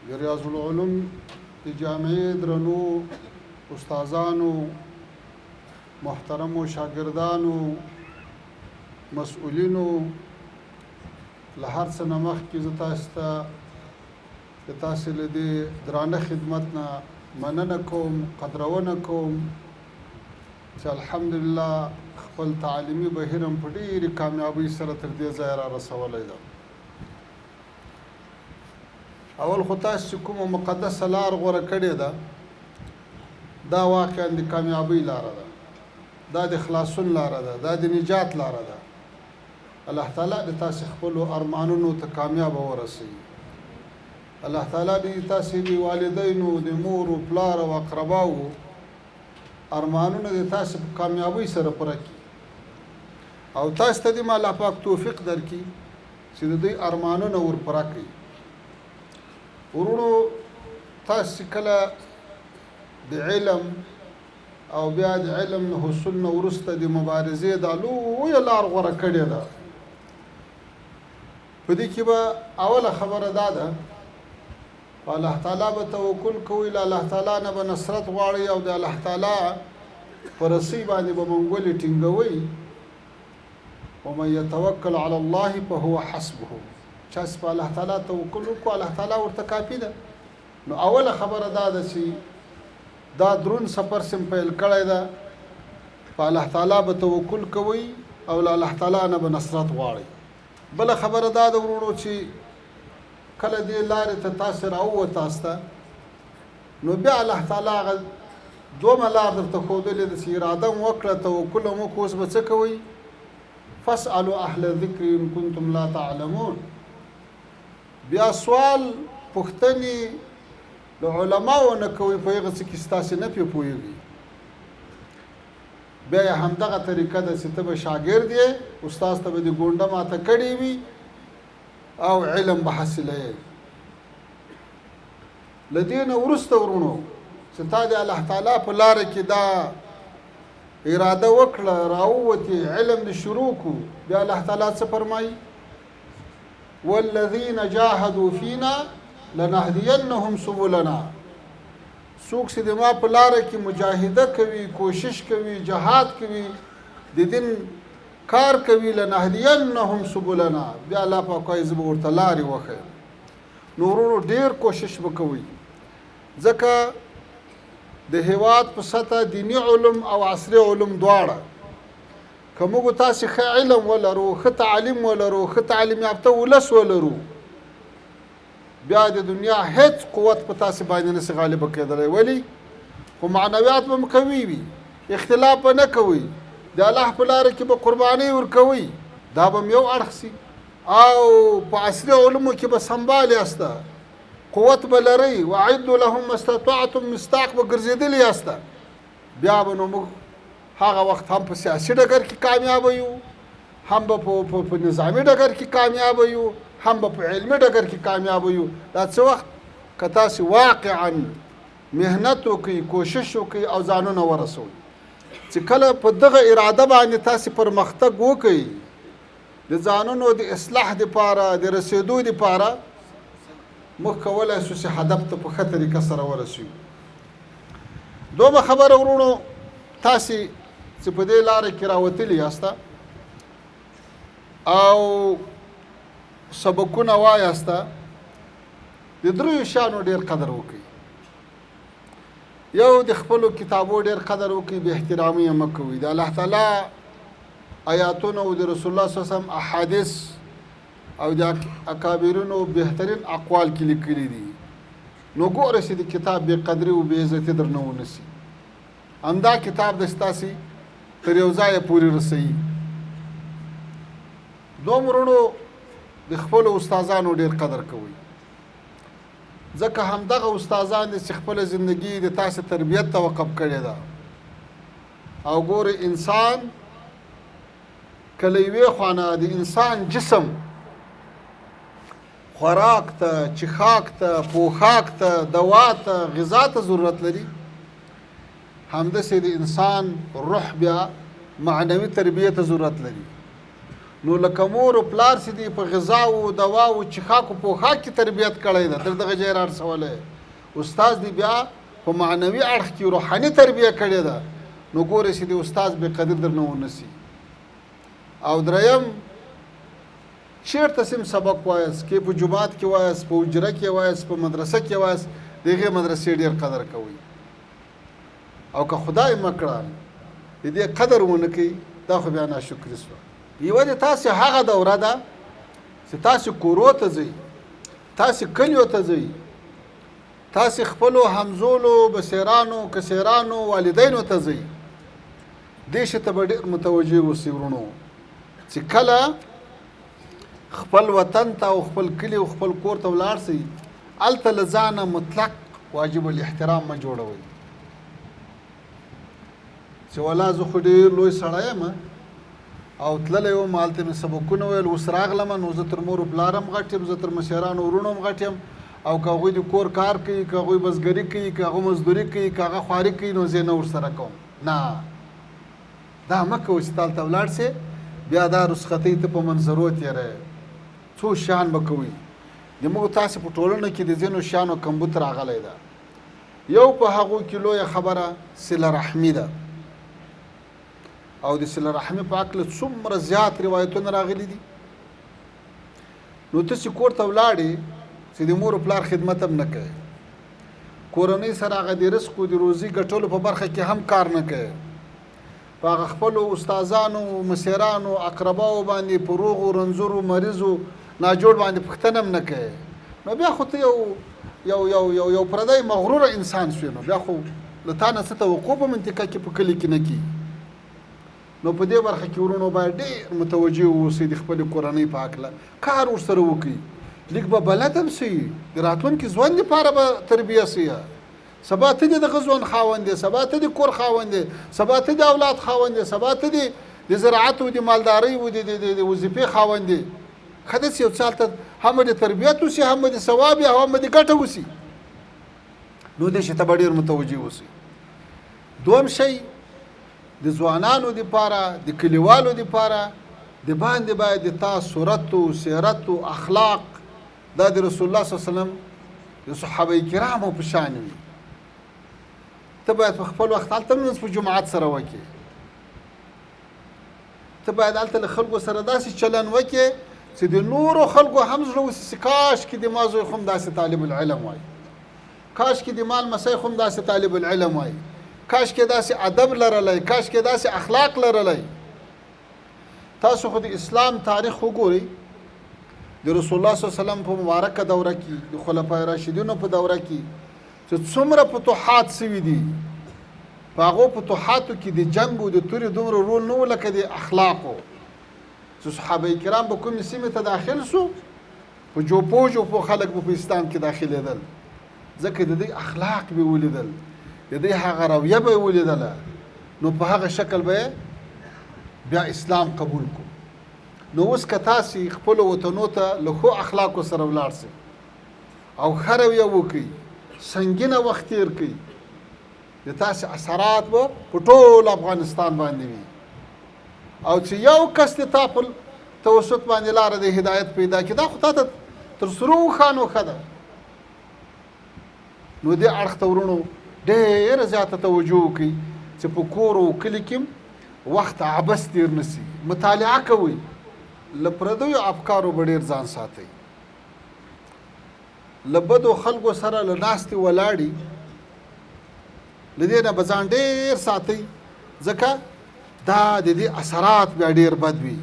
د ریاض العلوم د جامعې درنو استادانو، محترمو شاګردانو، مسؤلینو، له هر څه نه مخکې زه تاسو ته د تاسې له دې درانه خدمت نه مننه کوم، قدرونه کوم چې الحمدلله خپل تعلیمي بهیر هم په ډېرې کامیابۍ سره تر دې ځایه را رسولی ده. اول خو تاسو چې کومه مقدسه لار غوره کړې ده دا واقعا د کامیابۍ لاره ده، دا د خلاصون لاره ده، دا د نجات لاره ده. الله تعالی د تاسې خپلو ارمانونو ته کامیابه ورسوي. الله تعالی دې تاسې د والدینو، د مور و پلار او اقرباو ارمانونه د تاسې په کامیابۍ سره پوره کړي او تاسو ته دې الله پاک توفیق درکړي چې د دوی ارمانونه ور پوره کړي. ورونو، تاسو کله د علم او بیا د علم نه حصول نه وروسته د مبارزې دا لویه لار غوره کړې ده. په دې کې به اوله خبره دا ده په الله تعالی به توکل کوئ، له الله تعالی نه به نصرت غواړئ او د الله تعالی په رسۍ باندې به منګولې ټینګوئ. ومن یتوکل علی الله فهو حسبه. چا چې په الله تعالی توکل وکړو الله تعالی ورته کافي ده. نو اوله خبره دا ده چې دا درون سفر سم پیل کړی ده، په الله تعالی به توکل کوئ او له الله تعالی نه به نصرت غواړئ. بله خبره دا ده ورونو چې کله دې لارې ته تاسې راووتاست نو بیا الله تعالی هغه دومره لار درته ښودلې ده چې اراده م وکړه، توکل م وکړه، اوس به څه کوئ؟ فاسألوا اهل الذکر ان کنتم لا تعلمون. بیا سوال پوښتنې د علماو نه کوئ، په هغه څه کې ستاسې نه پې پوهېږي. بیا یې همدغه طریقه ده چې ته به شاګرد یې، استاد ته به دې ګونډه ماته کړې وي او علم به حاصلوې. له دې نه وروسته ورونو چې تا د الله تعالی په لاره کې دا اراده وکړه، راووتې، علم دې شروع کړو، بیا الله تعالی څه فرمایي؟ والذین جاهدوا فینا لنهدینهم سبلنا. څوک چې د ما په لاره کې مجاهده کوي، کوشش کوي، جهاد کوي، د دین کار کوي، لنهدینهم سبلنا، بیا الله پاک وایي زه به ورته لارې وښیم. نو ورونو ډېر کوشش به کوئ، ځکه د هېواد په سطح دیني علوم او عصري علوم دواړه که موږ تاسې ښه علم ولرو، ښه تعلیم ولرو، ښه تعلیم یافته ولس ولرو، بیا د دنیا هیڅ قوت په تاسې باندې نسي غالبه کېدلی. ولې؟ خو معنویات به م قوي وي، اختلاف به نه کوئ، د الله په لاره کې به قربانۍ ورکوئ، دا به م یو اړخ سي. او په عصري علومو کې به سنبال یاسته، قوت به لرئ، وعدوا لهم ما استطعتم، مصداق به ګرځېدلي یاسته. بیا به نو موږ هغه وخت هم په سیاسي ډګر کې کامیابه یو، هم به په نظامي ډګر کې کامیابه یو، هم به په علمي ډګر کې کامیابه یو. دا څه وخت که تاسې واقعا محنت وکړئ، کوشش وکړئ او ځانونه ورسوئ. چې کله په دغه اراده باندې تاسې پرمختګ وکړئ، د ځانونو د اصلاح دپاره، د رسېدو دپاره، موږ کولی شو چې هدف ته په ښه طریقه سره ورسوي. دومره خبره ورونو، تاسې چې په دې لاره کې راوتلي یاسته او سبقونه وایاسته، د دریو شیانو ډېر قدر وکړئ. یو د خپلو کتابو ډېر قدر وکړئ، بې احترامي یې مه کوئ. د الله تعالی آیاتونه او د رسول الله صلی الله علیه وسلم احادیث او د اکابرینو بهترین اقوال کې لیکلي دي. نو ګوره چې د کتاب بې قدري او بې عزتي درنه ونسي. همدا کتاب د ستاسې تر یو ځایه پورې رسوي. دوم ورونو، د خپلو استادانو ډېر قدر کوئ، ځکه همدغه استادان دي چې خپله زندګي د تاسې تربیت ته وقف کړې ده. او ګورئ، انسان که له یوې خوا نه د انسان جسم خوراک ته، چښاک ته، پوښاک ته، دوا ته، غذا ته ضرورت لري، همداسې د انسان روح بیا معنوي تربیه ته ضرورت لري. نو لکه مور او پلار چې دي په غذا او دوا او چښاک او پوښاک کې تربیت کړی ده تر دغه ځای رارسولی استاد دی بیا په معنوي اړخ کې روحاني تربیه کړې ده نو ګورې چې د استاد بې قدر درنه ونسي او دریم چېرته سم سبق وایاست کې په جومات کې وایاست په حجره کې وایاست په مدرسه کې وایاست د هغې مدرسې ډېر قدر کوئ او که خدای مکړه د دې قدر ونه کوي دا خو بیا ناشکري سوه یوه د تاسې هغه دوره ده چې تاسې کورو ته ځئ تاسې کلیو ته ځئ تاسې خپلو همزولو بسیرانو کسیرانو والدینو ته ځئ دې شي ته به ډېر متوجه اوسئ ورونو چې کله خپل وطن ته او خپل کلی او خپل کور ته ولاړ سئ هلته له ځانه مطلق واجب الاحترام مه جوړوئ چې ولا زه خو ډېر لوی سړی یم او تللی وم هلته مې سبقونه ویل اوس راغلم نو زه تر مور و پلار هم غټ یم زه تر مشرانو ورونو هم غټ یم او که هغوی د کور کار کوي که هغوی بزګري کوي که هغه مزدوري کوي که هغه خواري کوي نو زه نه ورسره کوم نه دا مه کوه چې تا هلته ولاړ سې بیا دا رسختۍ ته په منظرو تېروې څو شیان به کوئ زموږ تاسې په ټولنه کې د ځینو شیانو کمبود راغلی ده یو په هغو کې لویه خبره صله رحمي ده او د صله رحمي په هکله څومره زیات روایتونه راغلي دي نو ته چې کور ته ولاړې چې د مور و پلار خدمت هم نه کوي کورنۍ سره هغه د رزق او د روزي ګټلو په برخه کې هم کار نه کوي په هغه خپلو استادانو مسیرانو اقرباو باندې په روغو رنځورو مریضو ناجوړ باندې پوښتنه هم نه کوي نو بیا خو ته یو پردی مغروره انسان شوې نو بیا خو له تا نه څه توقع په منطقه کې په کلي کې نه کي نو په دې برخه کې ورونو باید ډېر متوجه واوسئ د خپلې کورنۍ په هکله کار ورسره وکړئ لږ به بلد هم سئ د راتلونکي ژوند دپاره به تربیه سئ سبا ته دې دغه ژوند خاوند دی سبا ته د کور خاوند دی سبا ته د اولاد خاوند دی سبا ته د زراعت او د مالدارۍ او د وظیفې خاوند دی ښه داسې یو څه هلته هم د تربیت وسي هم د ثواب یا هم د ګټه وسي نو دې شي ته به ډېر متوجه اوسئ دویم شی د ځوانانو دپاره د کلیوالو دپاره د باندې باید د تا صورت او سیرت او اخلاق دا د رسول الله صلی الله علیه وسلم د صحابه کرامو په شان وي ته باید په خپل وخت هلته لمونځ په جماعت سره وکړې ته باید هلته له خلکو سره داسې چلن وکړې چې د نورو خلکو هم زړه وسي چې کاشکې د ما زوی خو هم داسې طالب العلم وای کاشکې د ما لمسی خو هم داسې طالب العلم وای کاشکې داسې ادب لرلی کاشکې داسې اخلاق لرلی تاسو خو د اسلام تاریخ وګورئ د رسول الله صلی الله علیه وسلم په مبارکه دوره کې د خلفای راشدینو په دوره کې چې څومره فتوحات سوي دي په هغو فتوحاتو کې د جنګ او د تورې دومره رول نه و لکه د اخلاقو چې صحابه کرام به کومې سیمې ته داخل سو په جوپو جوپو خلک به په اسلام کې داخلېدل ځکه د دوی اخلاق به ولیدل د دوی هغه رویه به ولیدله نو په هغه شکل به بیا اسلام قبول کو نو اوس که تاسې خپلو وطنو ته له ښو اخلاقو سره ولاړ سئ او ښه رویه وکړئ سنګینه وخت تېر کړئ د تاسې اثرات به په ټول افغانستان باندې وي او چې یو کس د تا په توسط باندې لاره د هدایت پیدا کړي دا خو تا ته تر سرو اوښانو ښه ده نو دې اړخ ته ورونو ډېره زیاته توجه وکړئ چې په کور او کلي کې وخت عبث تېر نه سي مطالعه کوئ له پردیو افکارو به ډېر ځان ساتئ له بدو خلکو سره له ناستې ولاړې له دې نه به ځان ډېر ساتئ ځکه دا د دې اثرات بیا ډېر بد وي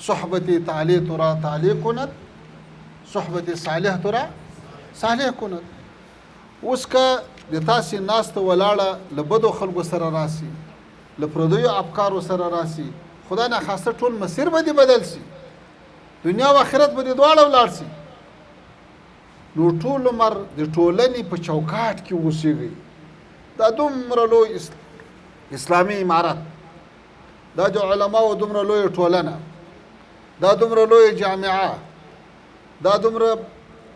صحبت تعالی ترا تعالی کند صحبت صالح ترا صالح کند اوس که د تاسې ناسته ولاړه له بدو خلکو سره راسي له پردیو افکارو سره راسي خدا نه خواسته ټول مسیر به دې بدل سي دنیا او آخرت به دې دواړه ولاړ سي نو ټول عمر د ټولنې په چوکاټ کې اوسېږئ دا دومره لوی اسلامي عمارت دا د علماو دومره لوی ټولنه دا دومره لوی جامعه دا دومره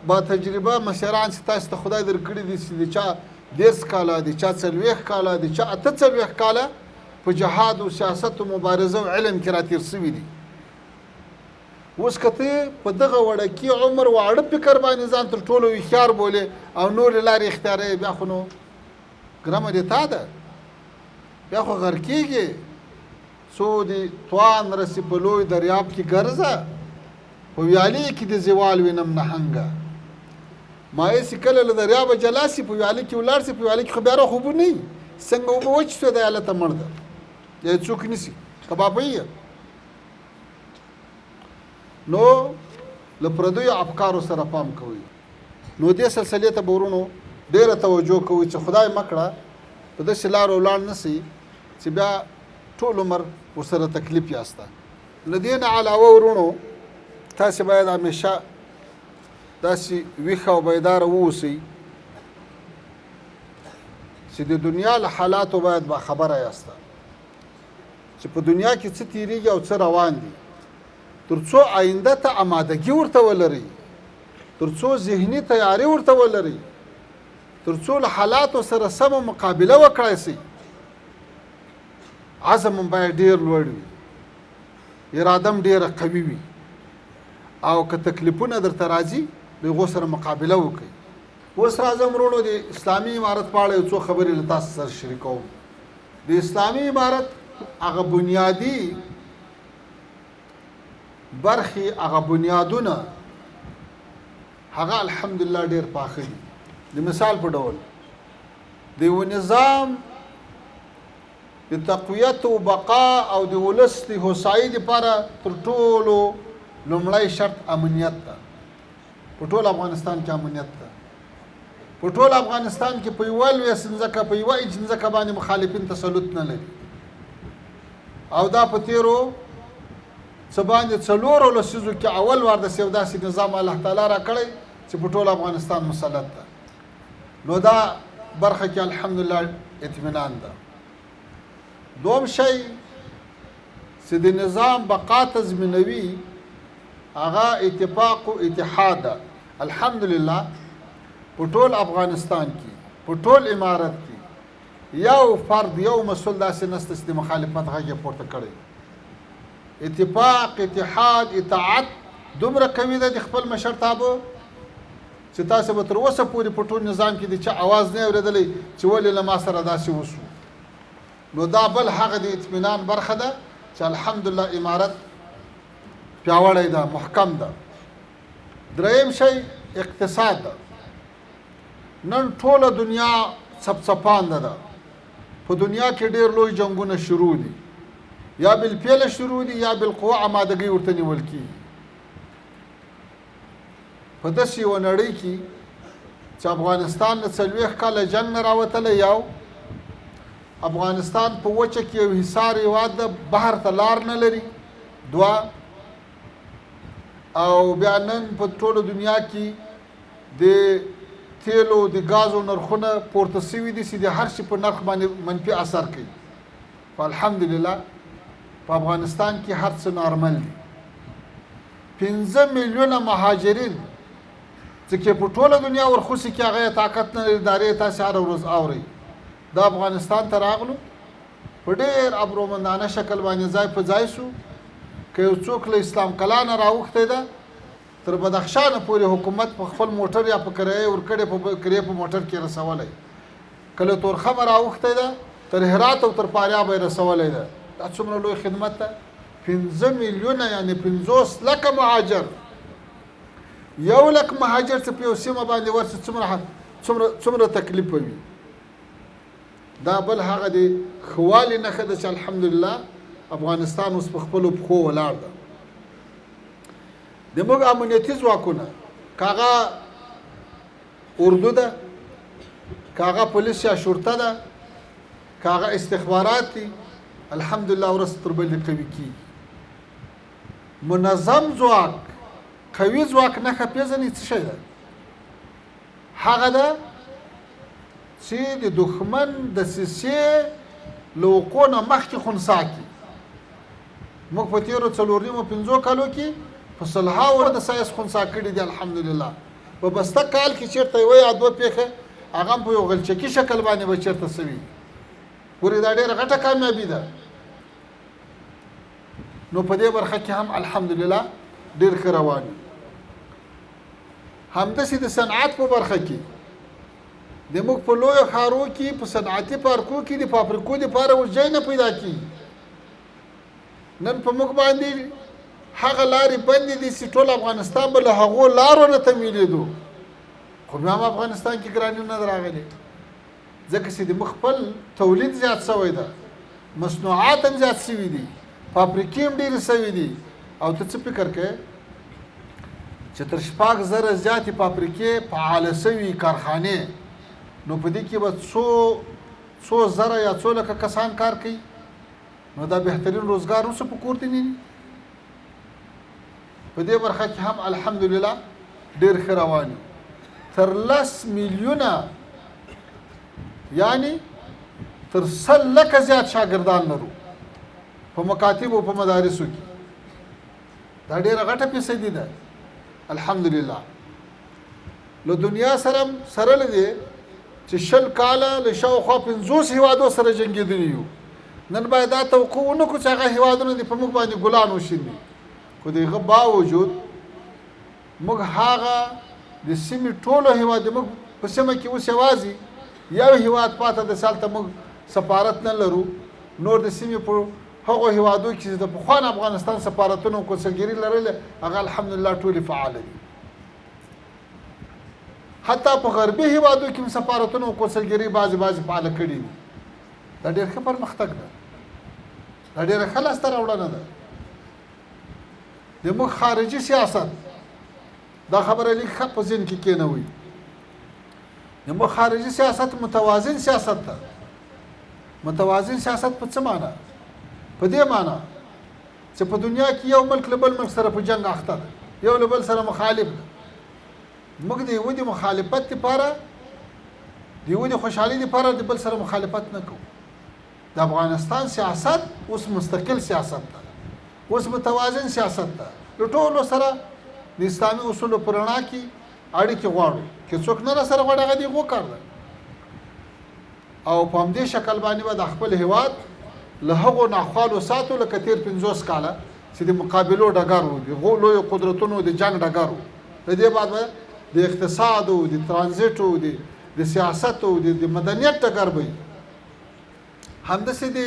با تجربه مشران چې تاسو ته خدای درکړي دي چې د چا 10 کاله د چا 40 کاله د چا 48 کاله په جهاد او سیاست او مبارزه او علم کې راتیر سوي دي اوس که ته په دغه وړکي عمر واړه فکر باندې ځان تر ټولو هوښیار بولې او نورې لارې اختیاروې بیا خو نو ګرمه دې تا ده بیا خو غر کېږي څو دې توان رسي په لوی دریاب کې ګرځه په ویالې کې د زوال وینم نهنګه مایې چې کله له دریابه جلا سي په ویالې کې ولاړ سي په ویالې کې خو بیا خوبه نه وي څنګه اوبه وچ شوې دی هلته مړ ده یا څوک نیسي کبابه یې نو له پردیو افکارو سره پام کوئ نو دې سلسلې ته به ورونو ډېره توجه کوئ چې خدای مکړه په داسې لارو ولاړ نه سي چې بیا ټول عمر ورسره تکلیف یاسته له دې نه علاوه ورونو تاسې باید همیشه داسې ویښه او بیداره واوسئ چې د دنیا له حالاتو باید باخبره یاسته چې په دنیا کې څه تیریږي او څه روان دي تر څو آینده ته آمادګي ورته ولرئ تر څو ذهني تیاری ورته ولرئ تر څو له حالاتو سره سمه مقابله وکړای شي عزم باید ډیر لوړ وي اراده ډیره قوي وي او که تکلیفونه درته راځي د هغو سره مقابله وکړئ اوس راځم وروڼو د اسلامي عمارت په اړه یو څو خبرې له تاسو سره شریکوم د اسلامي عمارت هغه بنیادي برخې هغه بنیادونه هغه الحمدلله ډیر پاخه دي د مثال په ډول د یو نظام د تقویت او بقا او د ولس د هوسایي لپاره تر ټولو لومړی شرط امنیت ده په ټول افغانستان کې امنیت ده په ټول افغانستان کې په یوه لویه ځمکه په یوه انچ ځمکه باندې مخالفین تسلط نه لري او دا په تیرو څه باندې څلورو لسیزو کې اول وار د یو داسې نظام الله تعالی را کړی چې په ټول افغانستان مسلط ده نو دا برخه کې الحمدلله اطمینان ده دوم شی چې د نظام بقا تضمینوي هغه اتفاق او اتحاد ده الحمدلله په ټول افغانستان کې په ټول امارت کې یو فرد یو مسؤل داسې نسته چې د مخالفت غږ یې پورته کړی اتفاق اتحاد اطاعت دومره قوي ده د خپل مشرتابه چې تاسو به تر اوسه پورې په ټول نظام کې د چا اواز نه اورېدلی چې ولې له ما سره داسې وشو نو دا بل هغه د اطمینان برخه ده چې الحمدلله امارت پیاوړی ده محکم ده دریم شی اقتصاد ده نن ټوله دنیا څپڅپانده ده په دنیا کې ډېر لوی جنګونه شروع دي یا بالفعل شروع دي یا بالقوه آمادګي ورته نیول کېږي په داسې یوه نړۍ کې چې افغانستان د 40 کاله جنګ نه راوتلی یو افغانستان په وچه کې یو حصار هېواد ده بحر ته لار نه لري دوه او بیا نن په ټوله دنیا کې د تیلو د ګازو نرخونه پورته سوي دي چې د هر شي په نرخ باندې منفي اثر کوي الحمدلله په افغانستان کې هر څه نارمل دي 15 میلیونه مهاجرین چې په ټوله دنیا ورخوسي کې هغه طاقت نه لري دارې تاسې هره ورځ اورئ دا افغانستان ته راغلو په ډېر ابرومندانه شکل باندې ځای په ځای شو که یو څوک له اسلام کلا نه راوښتی ده تر بدخشانه پورې حکومت په خپل موټر یا په کرایه ورکړې په کرایه په موټر کې رسولی کله تورخمه راوښتی ده تر هرات او تر فاریاب یې رسولی ده دا څومره لوی خدمت ده 15 میلیونه یعنې 50 لکه مهاجر 1 لک مهاجر چې په یو سیمه باندې ورسي څومره تکلیف وي دا بل هغه د ښوالي نښه ده چې الحمدلله افغانستان اوس په خپلو پښو ولاړ ده د موږ امنیتي ځواکونه که هغه اردو ده که هغه پولیس یا شرطه ده که هغه استخبارات دي الحمدلله ورځ تر بلې قوي کېږي منظم ځواک قوي ځواک نښه پېژنئ څه شی ده هغه ده چې د دښمن دسیسې له وقوع نه مخکې خنثی کړي موږ په تېرو 4.5 کالو کې په صلحه ورته سایس خنثی کړي دي الحمدلله په بسته کال کې چېرته یوه یا دوه پېښې هغه په یو غلچکي شکل باندې به چېرته سوي پورې دا ډېره غټه کامیابي ده نو په دې برخه کې هم الحمدلله ډېر ښه روان یو. همداسې د صنعت په برخه کې د موږ په لویو ښارو کې په صنعتي پارکو کې د فابریکو دپاره اوس ځای نه پیدا کېږي. نن په موږ باندې هغه لارې بندې دي چې ټول افغانستان به له هغو لارو نه تمیلېدو، خو بیا هم افغانستان کې ګراني نه راغلي، ځکه چې د موږ خپل تولید زیات شوی ده، مصنوعات هم زیات شوي دي، فابریکې هم ډېرې شوي دي. او ته څه فکر کوې چې تر 6,000 زیاتې فابریکې فعاله شوي کارخانې، نو په دې کې به څو زره یا څو لکه کسان کار کوي، نو دا بهترین روزګار اوسه په کور ته نه وي. په دې برخه کې هم الحمدلله ډېر ښه روان یو. تر 10 میلیونه یعنی تر 100 لکه زیات شاګردان لرو په مکاتبو په مدارسو کې. دا ډېره غټه فیصدي ده الحمدلله. له دنیا سره لدی چې 20 کاله له شاوخوا 50 هیوادو سره جنګېدلي یو. نن باید دا توقع ونه کړو چې هغه هیوادونه دې په موږ باندې ګلان وشیندي، خو د هغه باوجود موږ هغه د سیمې ټولو هیواد موږ په سیمه کې اوس یوازې یو هیواد پاته د سالته موږ سفارت نه لرو. نور د سیمې په هغو هیوادو کې چې د پخوان افغانستان سفارتونه او کنسلګري لرله هغه الحمدلله ټولې فعاله دي. حتی په غربي هیوادو کې هم سفارتونه او کنسلګري بعضې فعاله کړي دي. دا ډېر ښه پرمختګ ده، دا ډېره ښه لاسته راوړنه ده. د موږ خارجي سیاست، دا خبره لږ ښه په ذهن کې کېنوئ، د موږ خارجي سیاست متوازن سیاست ده. متوازن سیاست په څه معنی؟ په دې معنی چې په دنیا کې یو ملک له بل ملک سره په جنګ اخته ده، یو له بل سره مخالف ده. موږ د یو د مخالفت لپاره، د یو د خوشحالۍ لپاره د بل سره مخالفت نه کوو. د افغانستان سیاست اوس مستقل سیاست ده، اوس متوازن سیاست ده. له ټولو سره د اسلامي اصولو په رڼا کې اړیکې غواړو، که څوک نه راسره غواړي هغه د هغو کار ده. او په همدې شکل باندې به د خپل هیواد له هغو ناخوالو ساتو لکه تېر 50 کاله چې د مقابلو ډګر و، د لویو قدرتونو د جنګ ډګر و. د دې بعد به د اقتصاد او د ترانزیت او د سیاست او د مدنیت ډګر به همداسې د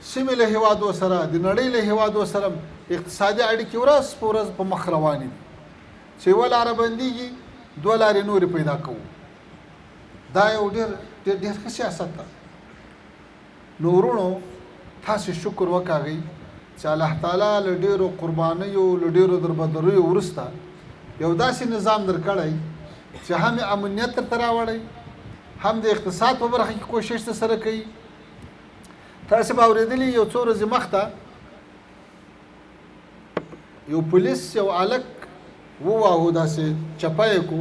سیمې له هیوادو سره، د نړۍ له هیوادو سره اقتصادي اړیکې ورځ په ورځ په مخ روانې دي. چې یوه لاره بندېږي 2 لارې نورې پیدا کوو. دا یو ډېر ښه سیاست ده. نو ورونو تاسې شکر وکاږئ چې الله تعالی له ډېرو قربانیو، له ډېرو دربدریو وروسته یو داسې نظام درکړی چې هم امنیت درته راوړی، هم د اقتصاد په برخه کې کوشش سره کوي. تاسې به اورېدلي یو څو ورځې مخته یو پولیس یو هلک وواهه، داسې چپه یې کو،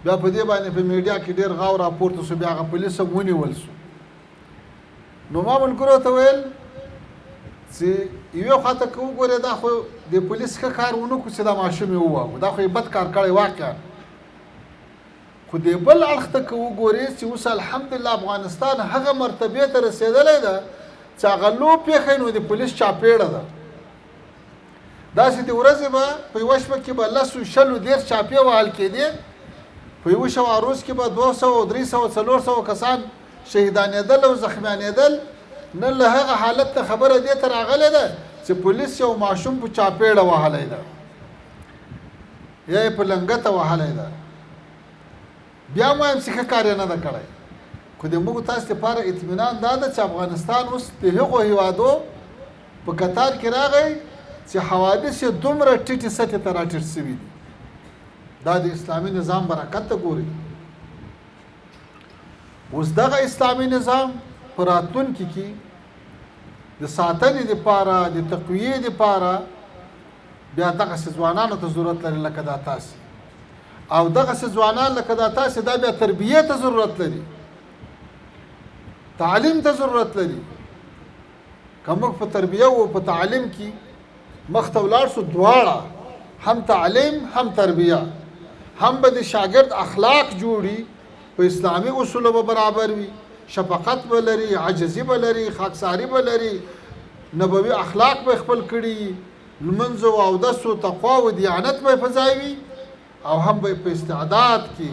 بیا په دې باندې په میډیا کې ډېر غاو راپورته شو، بیا هغه پولیس هم ونیول شو. نو ما ملګرو ته ویل چې یوې خواته که وګورې دا خو د پولیس ښه کار ونه کړو چې دا ماشوم یې وواهه، دا خو یې بد کار کړی واقعا. خو د بل اړخ ته که وګورې چې اوس الحمدلله افغانستان هغه مرتبې ته رسېدلی ده چې هغه لو پېښی نو د پولیس چاپېړه ده. داسې د ورځې به په یوه شپه کې به 10-20 چاپې وهل کېدې، په یوه شوه روز کې به 200-300-400 کسان شهیدانېدل او زخمیانېدل. نن له هغه حالت ته خبره دې ته راغلې ده چې پولیس یو ماشوم په چاپېړه وهلی ده یا یې په لنګته وهلی ده. بیا مو هم څه ښه کار یې نه ده کړی. خو د موږ تاسو لپاره اطمینان دا ده چې افغانستان اوس د هغو هیوادو په کتار کې راغی چې حوادث یې دومره ټیټې سطحې ته راټیټ شوي دي. دا د اسلامي نظام برکت ته ګوري. اوس دغه اسلامي نظام په راتلونکي کې د ساتنې دپاره، د تقویې دپاره بیا دغسې ځوانانو ته ضرورت لري لکه دا تاسې، او دغسې ځوانان لکه دا تاسې دا بیا تربیې ته ضرورت لري، تعلیم ته ضرورت لري. که موږ په تربیه او په تعلیم کې مخ ته ولاړ شو، دواړه هم تعلیم هم تربیه، هم به د شاګرد اخلاق جوړي، په اسلامي اصولو به برابر وي، شفقت به لري، عجزي به لري، خاکساري به لري، نبوي اخلاق به خپل کړي، لمنځ او اودس او تقوا او دیانت به په ځای وي او هم به په استعداد کې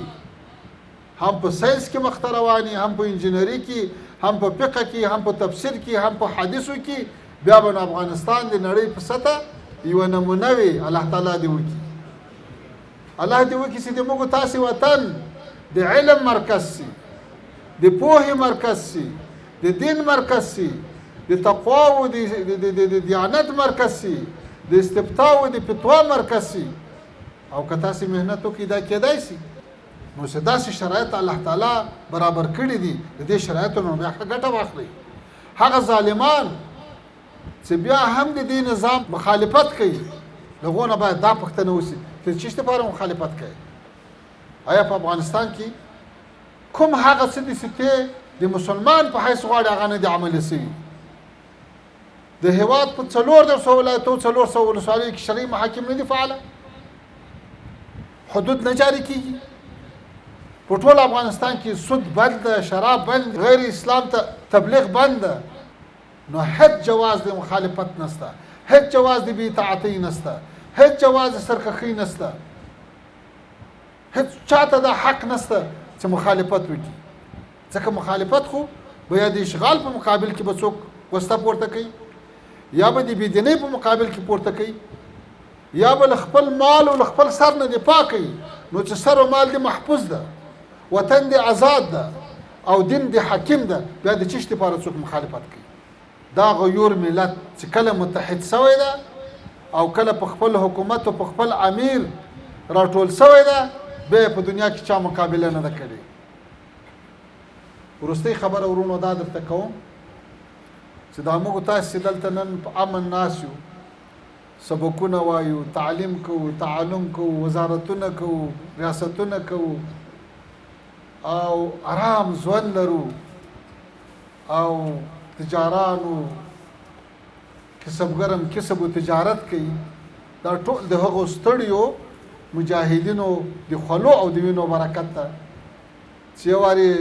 هم په ساينس کې مخ ته رواني هم په انجینري کې هم په فقه کې هم په تفسیر کې هم په حدیثو کې بیا به افغانستان د نړۍ په سطح یو نمونه وي. الله تعالی دې وکړي الله دې وکړي چې موږ تاسو وطن د علم مرکز سي د پوهې مرکز سي د دین مرکز سي د تقوا او د دیانت مرکز سي د استفتاء او د فتوا مرکز سي او که تاسو مهنت وکړئ دا کېدای شي. نو داسې شرایط الله تعالی برابر کړي دي د دې شرایطو نه بیا ګټه واخلئ. هغه ظالمان چې بیا هم د دې نظام مخالفت کوي هغو نه باید دا پوښتنه وشي چې چېرته لپاره مخالفت کوي. آیا په افغانستان کې کوم هغه څه دي چې د مسلمان په حیث غواړي هغه نه دي عملي شوي؟ د هېواد په 400 ولایتو 400 ولسوالیو کې شرعي محاکم نه دي فعاله، حدود نه جاري کېږي. په ټول افغانستان کې سود بند ده، شراب بند، غیر اسلام ته تبلیغ بند ده. نو هیڅ جواز د مخالفت نشته، هیڅ جواز د بې اطاعتۍ نشته، هیڅ جواز د سرکښۍ نشته، هیڅ چاته د حق نشته چې مخالفت وکړي. ځکه مخالفت خو به یا د اشغال په مقابل کې به څوک وسته پورته کوي، یا به د بېدینۍ په مقابل کې پورته کوي، یا به له خپل مال او له خپل سر نه دفاع کوي. نو چې سر او مال دې محفوظ ده، وطن دې آزاد ده او دین دې حاکم ده، بیا د چشت لپاره څوک مخالفت کوي؟ دا غیور ملت چې کله متحد سوی ده او کله په خپل حکومت او په خپل امیر راټول سوی ده، بیا په دنیا کې چا مقابله نه ده کړې. وروستۍ خبره ورونو دا درته کوم چې دا موږ تاسې دلته نن په امن ناست یو، سبقونه وایو، تعلیم کوو، تعلم کوو، وزارتونه کوو، ریاستونه کوو او آرام ژوند لرو او تجارانو کسبګرم کسب او تجارت کوي. دا ټول د هغو ستړیو مجاهدینو د خلو او د وینو برکت ده چې یو وارې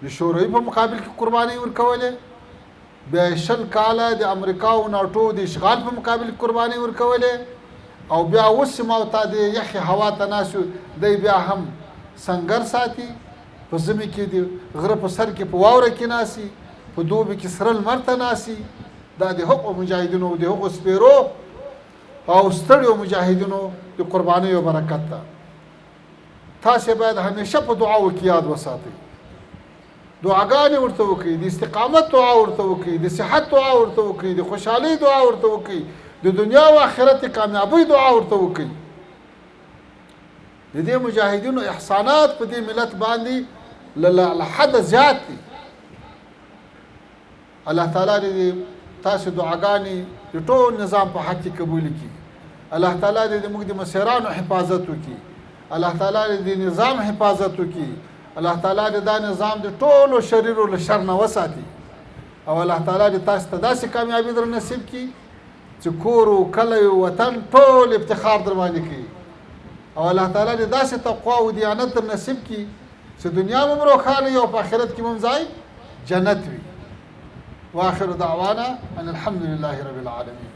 د شوروي په مقابل کې قرباني ورکولې، بیا 20 کاله د امریکا او ناټو د اشغال په مقابل کې قرباني ورکولې، او بیا اوس ما ته د یخې هوا ته ناسو دی بیا هم سنگر ساتي، په ژمي کې د غره په سر کې په واوره کې ناسي، په دوبي کې سره لمر ته ناسي. دا د هغو مجاهدینو د هغو سپیرو او ستړیو مجاهدینو د قربانیو برکت ده. تاسې باید همیشه په دعاو کې یاد وساتئ، دعاګانې ورته وکړئ، د استقامت دعا ورته وکړئ، د صحت دعا ورته وکړئ، د خوشحالۍ دعا ورته وکړئ، د دنیا او آخرت کامیابۍ دعا ورته وکړئ. د دې مجاهدینو احسانات په دې ملت باندې له حد زیات دي. الله تعالی دې تاسو دعاګانې د ټول نظام په حق کې قبول کړي. الله تعالی دې موږ د مسیرانو حفاظت وکړي. الله تعالی دې نظام حفاظت وکړي. الله تعالی دې دا نظام د ټولو شریرو له شر نه وساتي. او الله تعالی دې تاسو ته داسې کامیابي در نصیب کړي چې کور او کلی او وطن ټول افتخار در باندې کوي. او الله تعالی دې داسې تقوا او دیانت در نصیب کړي چې دنیا مو روښانه وي او په آخرت کې مو ځای جنت وي. واخر دعوانا ان الحمد لله رب العالمين.